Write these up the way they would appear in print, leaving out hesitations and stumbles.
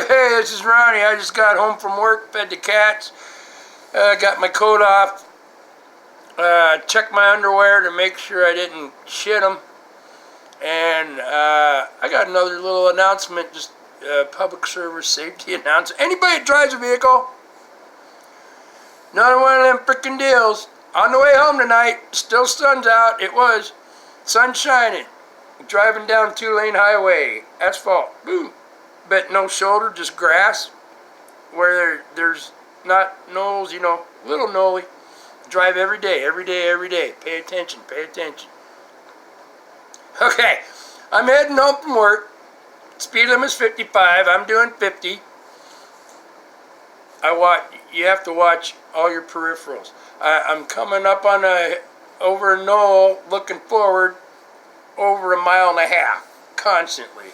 Hey, this is Ronnie. I just got home from work, fed the cats, got my coat off, checked my underwear to make sure I didn't shit them, and I got another little announcement, just public service safety announcement. Anybody that drives a vehicle, another one of them frickin' deals. On the way home tonight, still sun's out. It was sun shining. Driving down 2-lane highway, asphalt, boom. But no shoulder, just grass. Where there's not knolls, little knolly. Drive every day, every day, every day. Pay attention, pay attention. Okay, I'm heading home from work. Speed limit's 55. I'm doing 50. You have to watch all your peripherals. I'm coming up on over a knoll, looking forward, over 1.5 miles constantly.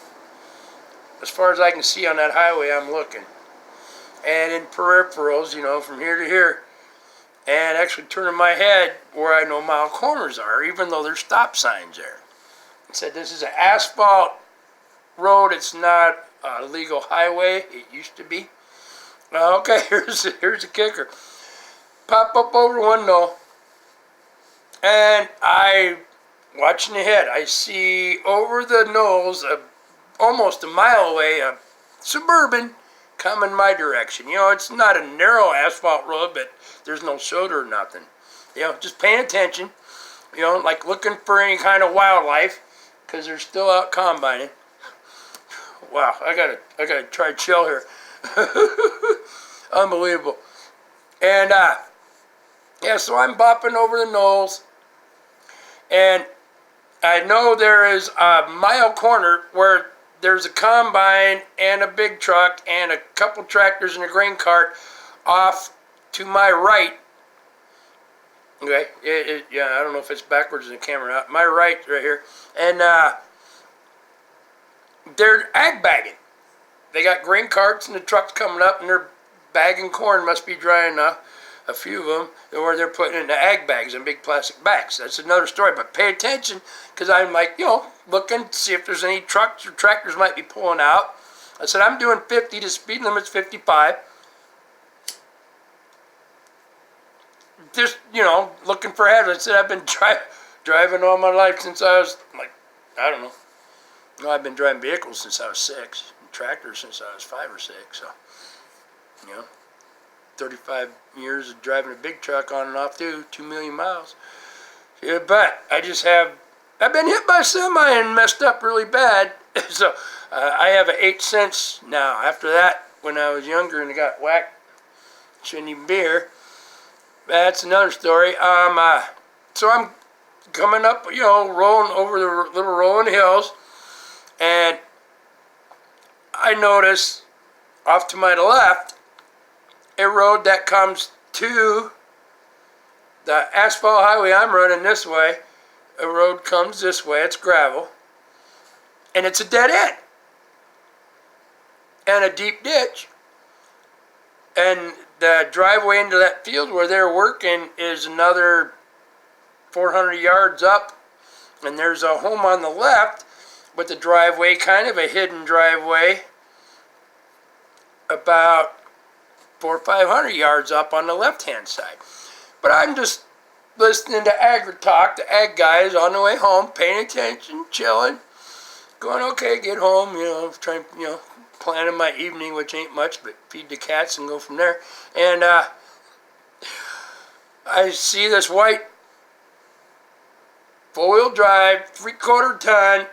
As far as I can see on that highway, I'm looking. And in peripherals, from here to here. And actually turning my head where I know mile corners are, even though there's stop signs there. It said this is an asphalt road. It's not a legal highway. It used to be. Okay, here's the kicker. Pop up over one knoll. And watching ahead, I see over the knolls, almost 1 mile away, a Suburban coming my direction. It's not a narrow asphalt road, but there's no shoulder or nothing. Just paying attention. Like looking for any kind of wildlife, because they're still out combining. Wow, I gotta try to chill here. Unbelievable. And so I'm bopping over the knolls, and I know there is a mile corner where there's a combine and a big truck and a couple tractors and a grain cart off to my right. Okay, I don't know if it's backwards in the camera. My right here. And they're ag bagging. They got grain carts and the trucks coming up, and they're bagging corn. Must be dry enough. A few of them, where they're putting it in the ag bags and big plastic bags. That's another story, but pay attention, because I'm looking to see if there's any trucks or tractors might be pulling out. I said, I'm doing 50, the speed limit's 55. Just, looking for ahead. I said, I've been driving all my life since I was, I don't know. I've been driving vehicles since I was 6, and tractors since I was 5 or 6, so, 35 years of driving a big truck on and off too, 2 million miles. Yeah, but I've been hit by a semi and messed up really bad. So I have an 8 cents now. After that, when I was younger and I got whacked, shouldn't even be here. That's another story. So I'm coming up, rolling over the little rolling hills, and I notice off to my left, a road that comes to the asphalt highway I'm running this way. A road comes this way, it's gravel, and it's a dead end and a deep ditch. And the driveway into that field where they're working is another 400 yards up, and there's a home on the left with the driveway, kind of a hidden driveway, about 400 or 500 yards up on the left-hand side. But I'm just listening to agri-talk, the ag guys on the way home, paying attention, chilling, going, okay, get home, trying, planning my evening, which ain't much, but feed the cats and go from there. And I see this white four-wheel drive, 3/4 ton,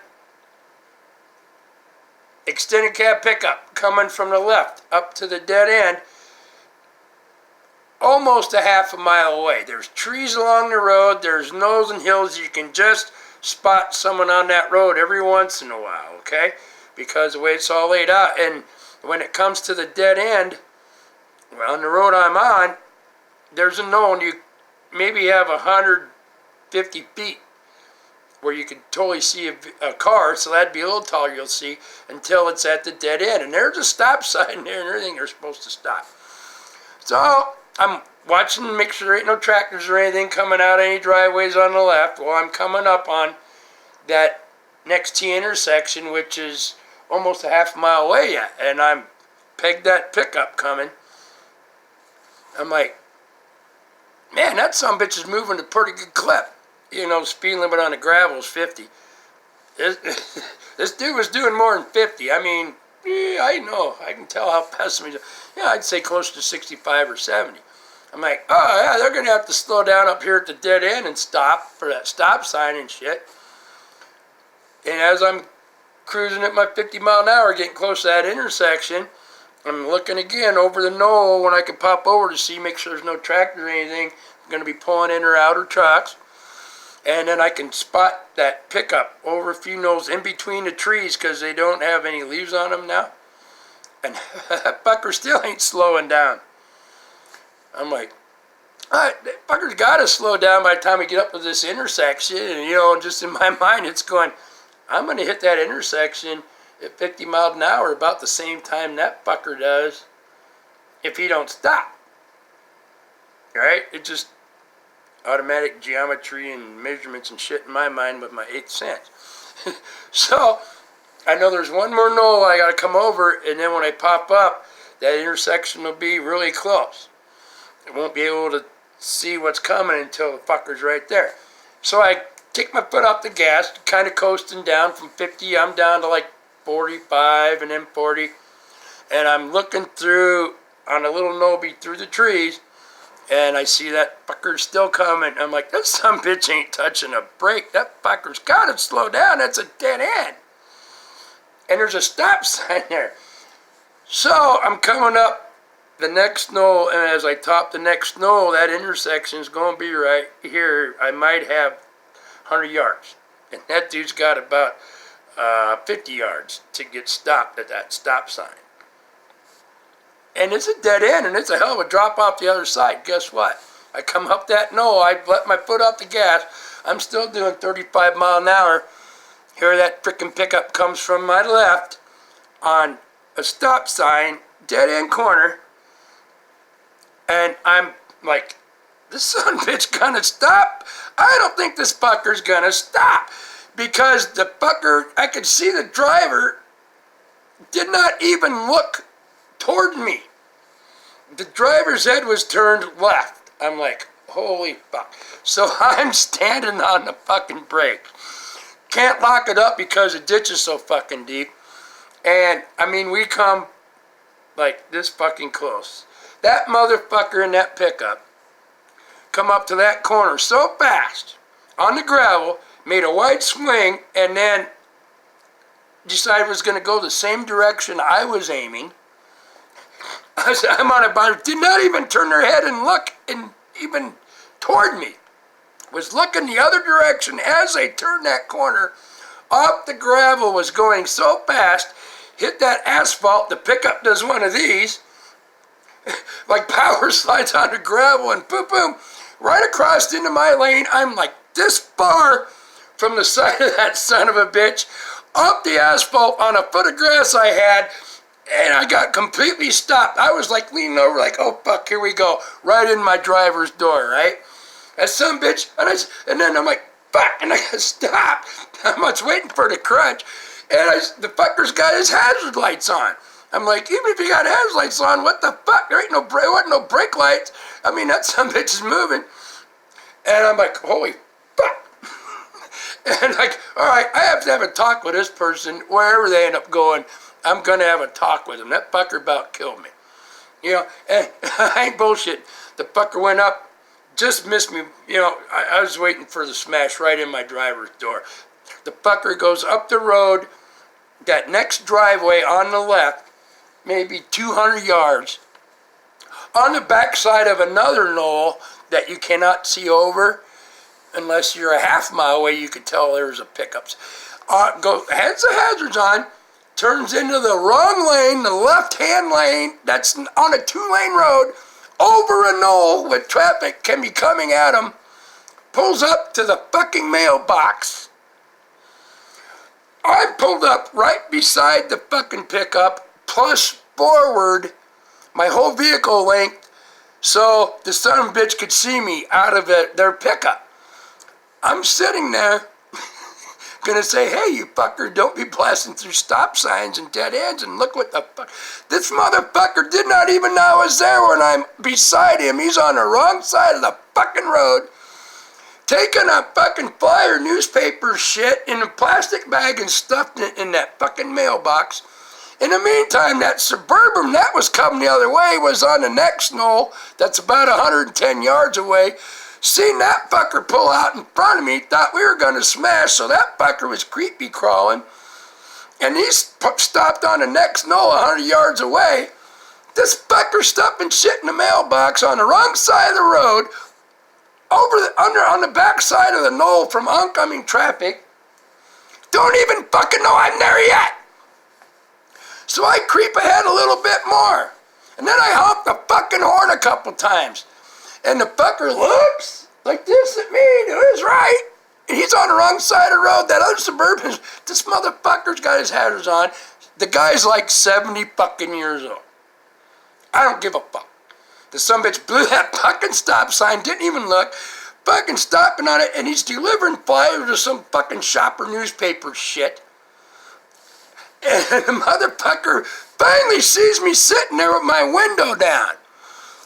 extended cab pickup coming from the left up to the dead end, almost 1/2 mile away. There's trees along the road. There's knolls and hills. You can just spot someone on that road every once in a while, okay? Because the way it's all laid out. And when it comes to the dead end, well, on the road I'm on, there's a knoll, and you maybe have 150 feet where you can totally see a car, so that'd be a little taller, you'll see, until it's at the dead end. And there's a stop sign there and everything. They're supposed to stop. So I'm watching to make sure there ain't no tractors or anything coming out any driveways on the left. Well, I'm coming up on that next T intersection, which is almost 1/2 mile away yet, and I'm pegged that pickup coming. I'm like, man, that sumbitch is moving at a pretty good clip. You know, speed limit on the gravel is 50. This dude was doing more than 50. I mean, I know. I can tell how pessimistic. Yeah, I'd say close to 65 or 70. I'm like, oh, yeah, they're going to have to slow down up here at the dead end and stop for that stop sign and shit. And as I'm cruising at my 50 mile an hour, getting close to that intersection, I'm looking again over the knoll when I can pop over to see, make sure there's no tractor or anything. I'm going to be pulling in or out or trucks. And then I can spot that pickup over a few knolls in between the trees because they don't have any leaves on them now. And that fucker still ain't slowing down. I'm like, all right, that fucker's got to slow down by the time we get up to this intersection. And, you know, just in my mind, it's going, I'm going to hit that intersection at 50 miles an hour about the same time that fucker does if he don't stop. Right? It just automatic geometry and measurements and shit in my mind with my 8th sense. So I know there's one more knoll I got to come over, and then when I pop up, that intersection will be really close. I won't be able to see what's coming until the fucker's right there. So I kick my foot off the gas, kind of coasting down from 50. I'm down to like 45 and then 40. And I'm looking through on a little Nobi through the trees, and I see that fucker's still coming. I'm like, that sumbitch ain't touching a brake. That fucker's got to slow down. That's a dead end. And there's a stop sign there. So I'm coming up the next knoll, and as I top the next knoll, that intersection is going to be right here. I might have 100 yards. And that dude's got about 50 yards to get stopped at that stop sign. And it's a dead end, and it's a hell of a drop off the other side. Guess what? I come up that knoll, I let my foot off the gas. I'm still doing 35 miles an hour. Here that frickin' pickup comes from my left on a stop sign, dead end corner. And I'm like, this son of a bitch gonna stop? I don't think this fucker's gonna stop. Because the fucker, I could see the driver did not even look toward me. The driver's head was turned left. I'm like, holy fuck. So I'm standing on the fucking brake. Can't lock it up because the ditch is so fucking deep. And, I mean, we come like this fucking close. That motherfucker in that pickup come up to that corner so fast on the gravel, made a wide swing, and then decided was going to go the same direction I was aiming. I'm on a bar, did not even turn their head and look and even toward me. Was looking the other direction as they turned that corner. Off the gravel, was going so fast, hit that asphalt. The pickup does one of these, like power slides on the gravel, and boom, boom, right across into my lane. I'm like this far from the side of that son of a bitch, up the asphalt on a foot of grass I had, and I got completely stopped. I was like leaning over like, oh fuck, here we go, right in my driver's door, right? That son of a bitch, and then I'm like, fuck, and I got stopped. I'm just waiting for the crunch, and the fucker's got his hazard lights on. I'm like, even if you got hazard lights on, what the fuck? There ain't no brake lights. I mean, that son of a bitch is moving. And I'm like, holy fuck. And like, all right, I have to have a talk with this person. Wherever they end up going, I'm going to have a talk with them. That fucker about killed me. You know, and I ain't bullshit. The fucker went up, just missed me. You know, I was waiting for the smash right in my driver's door. The fucker goes up the road, that next driveway on the left, maybe 200 yards, on the backside of another knoll that you cannot see over unless you're a half mile away. You could tell there's a pickups. Has the hazards on, turns into the wrong lane, the left-hand lane that's on a 2-lane road, over a knoll with traffic can be coming at him, pulls up to the fucking mailbox. I pulled up right beside the fucking pickup, plus forward my whole vehicle length, so the son of a bitch could see me out of their pickup. I'm sitting there, gonna say, hey, you fucker, don't be blasting through stop signs and dead ends, and look what the fuck. This motherfucker did not even know I was there when I'm beside him. He's on the wrong side of the fucking road, taking a fucking flyer newspaper shit in a plastic bag and stuffed it in that fucking mailbox. In the meantime, that Suburban that was coming the other way was on the next knoll that's about 110 yards away. Seen that fucker pull out in front of me, thought we were going to smash, so that fucker was creepy crawling. And he stopped on the next knoll 100 yards away. This fucker stuffing shit in the mailbox on the wrong side of the road, on the back side of the knoll from oncoming traffic. Don't even fucking know I'm there yet. So I creep ahead a little bit more. And then I honk the fucking horn a couple times. And the fucker looks like this at me to his right. And he's on the wrong side of the road. That other Suburban, this motherfucker's got his hazards on. The guy's like 70 fucking years old. I don't give a fuck. The sumbitch blew that fucking stop sign, didn't even look, fucking stopping on it, and he's delivering flyers to some fucking shopper newspaper shit. And the motherfucker finally sees me sitting there with my window down.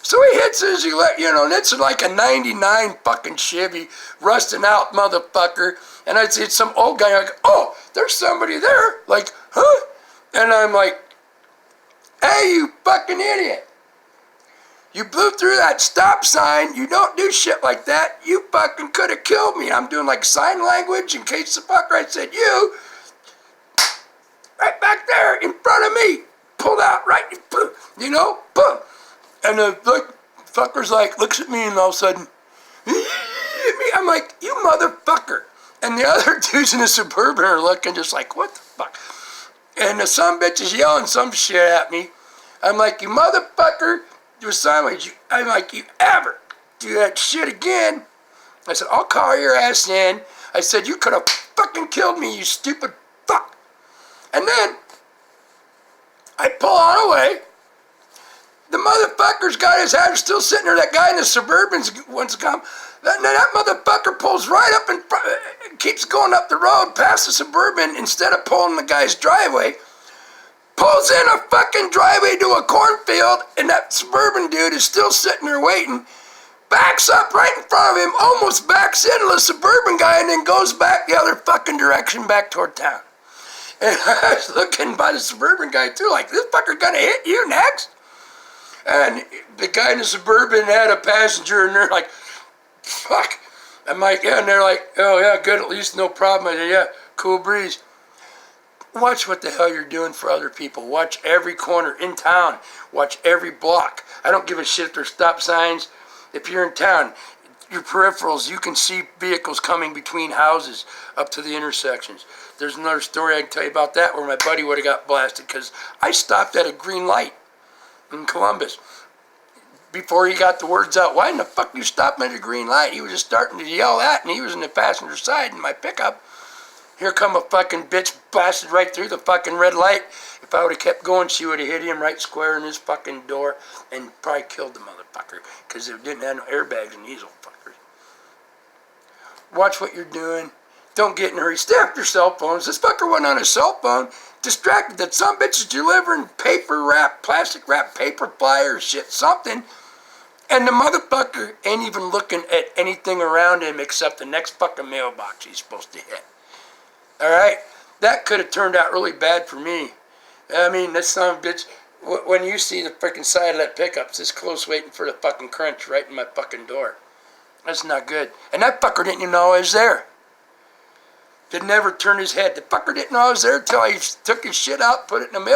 So he hits his, and it's like a 99 fucking Chevy, rusting out motherfucker. And I'd see it's some old guy, like, oh, there's somebody there. Like, huh? And I'm like, hey, you fucking idiot. You blew through that stop sign. You don't do shit like that. You fucking could have killed me. I'm doing like sign language in case the fucker I said you. Right back there in front of me. Pulled out right, boom. And the fucker's like, looks at me and all of a sudden, I'm like, you motherfucker. And the other dudes in the Suburban are looking just like, what the fuck? And the sumbitch is yelling some shit at me. I'm like, you motherfucker. Do a sign language. I'm like, you ever do that shit again? I said, I'll call your ass in. I said, you could have fucking killed me, you stupid fuck. And then I pull on away. The motherfucker's got his hat still sitting there. That guy in the Suburban's wants to come. That motherfucker pulls right up in front, keeps going up the road past the Suburban instead of pulling the guy's driveway. Pulls in a fucking driveway to a cornfield, and that Suburban dude is still sitting there waiting. Backs up right in front of him, almost backs into the Suburban guy, and then goes back the other fucking direction back toward town. And I was looking by the Suburban guy too, like, this fucker gonna hit you next? And the guy in the Suburban had a passenger, and they're like, fuck. I'm like, yeah, and they're like, oh yeah, good, at least no problem. I said, yeah, cool breeze. Watch what the hell you're doing for other people. Watch every corner in town. Watch every block. I don't give a shit if there's stop signs. If you're in town, your peripherals, you can see vehicles coming between houses up to the intersections. There's another story I can tell you about that where my buddy would have got blasted because I stopped at a green light in Columbus. Before he got the words out, why in the fuck you stopping at a green light? He was just starting to yell that, and he was in the passenger side in my pickup. Here come a fucking bitch blasted right through the fucking red light. If I would have kept going, she would have hit him right square in his fucking door and probably killed the motherfucker because it didn't have no airbags in these old fuckers. Watch what you're doing. Don't get in a hurry. Stay off your cell phones. This fucker went on his cell phone, distracted that some bitch is delivering paper wrap, plastic wrap, paper flyers, shit, something. And the motherfucker ain't even looking at anything around him except the next fucking mailbox he's supposed to hit. Alright? That could have turned out really bad for me. I mean, that son of a bitch, when you see the freaking side of that pickup, it's this close waiting for the fucking crunch right in my fucking door. That's not good. And that fucker didn't even know I was there. Did never turn his head. The fucker didn't know I was there until I took his shit out, put it in the mail.